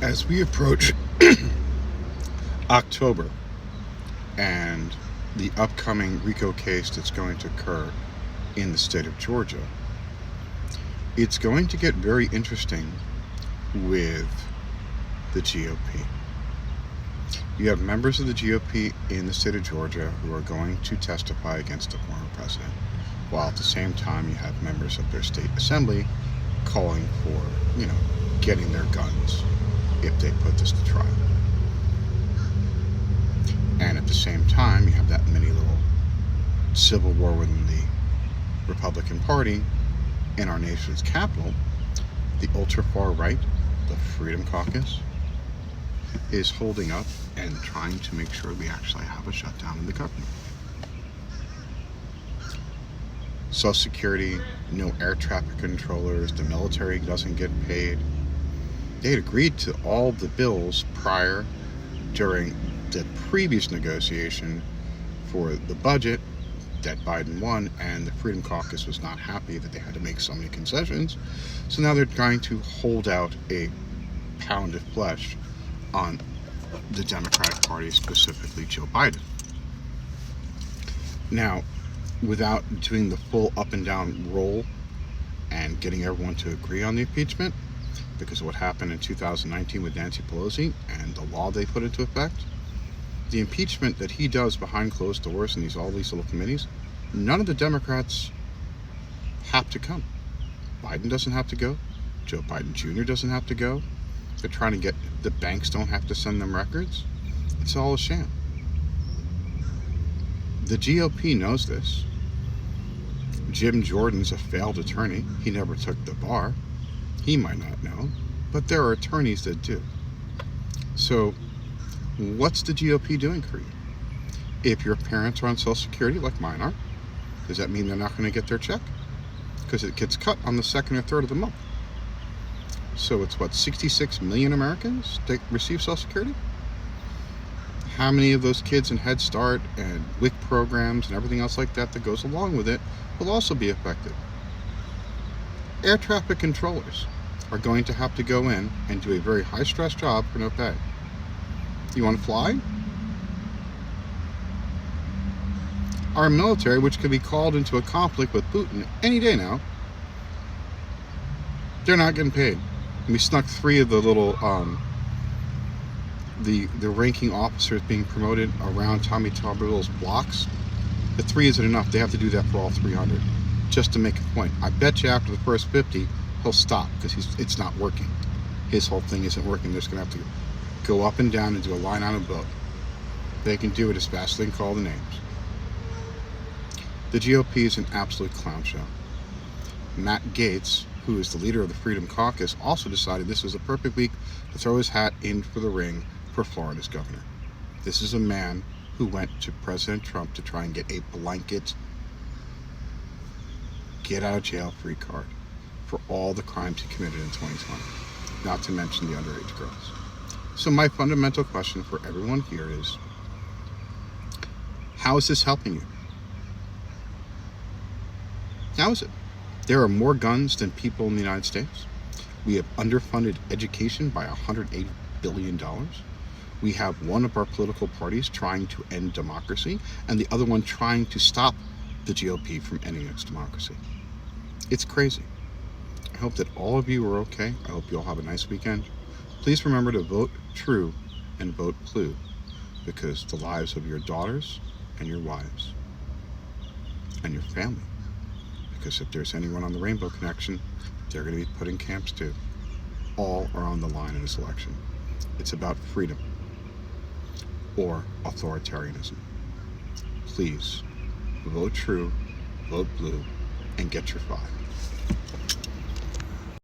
As we approach October and the upcoming RICO case that's going to occur in the state of Georgia, it's going to get very interesting with the GOP. You have members of the GOP in the state of Georgia who are going to testify against the former president, while at the same time you have members of their state assembly calling for, getting their guns if they put this to trial. And at the same time, you have that mini little civil war within the Republican Party in our nation's capital. The ultra far right, the Freedom Caucus, is holding up and trying to make sure we actually have a shutdown in the government. Social Security, no air traffic controllers, the military doesn't get paid. They had agreed to all the bills during the previous negotiation for the budget that Biden won, and the Freedom Caucus was not happy that they had to make so many concessions. So now they're trying to hold out a pound of flesh on the Democratic Party, specifically Joe Biden. Now, without doing the full up and down roll and getting everyone to agree on the impeachment, because of what happened in 2019 with Nancy Pelosi and the law they put into effect, the impeachment that he does behind closed doors in all these little committees, none of the Democrats have to come. Biden doesn't have to go. Joe Biden Jr. doesn't have to go. They're trying to get the banks don't have to send them records. It's all a sham. The GOP knows this. Jim Jordan's a failed attorney. He never took the bar. He might not know, but there are attorneys that do. So what's the GOP doing for you? If your parents are on Social Security, like mine are, does that mean they're not going to get their check? Because it gets cut on the second or third of the month. So it's 66 million Americans that receive Social Security? How many of those kids in Head Start and WIC programs and everything else like that goes along with it will also be affected? Air traffic controllers are going to have to go in and do a very high stress job for no pay. You want to fly? Our military, which could be called into a conflict with Putin any day now, they're not getting paid. We snuck 3 of the little the ranking officers being promoted around Tommy Tuberville's blocks. The 3 isn't enough. They have to do that for all 300 just to make a point. I bet you after the first 50 he'll stop because it's not working. His whole thing isn't working. They're just gonna have to go up and down and do a line on a boat. They can do it as fast as they can call the names. The GOP is an absolute clown show. Matt Gaetz, who is the leader of the Freedom Caucus, also decided this was a perfect week to throw his hat in for the ring for Florida's governor. This is a man who went to President Trump to try and get a blanket get out of jail free card for all the crimes he committed in 2020, not to mention the underage girls. So my fundamental question for everyone here is, how is this helping you? How is it? There are more guns than people in the United States. We have underfunded education by $180 billion. We have one of our political parties trying to end democracy and the other one trying to stop the GOP from ending its democracy. It's crazy. I hope that all of you are okay. I hope you all have a nice weekend. Please remember to vote true and vote blue, because the lives of your daughters and your wives and your family, because if there's anyone on the Rainbow Connection, they're going to be put in camps too. All are on the line in this election. It's about freedom or authoritarianism. Please vote true, vote blue, and get your 5.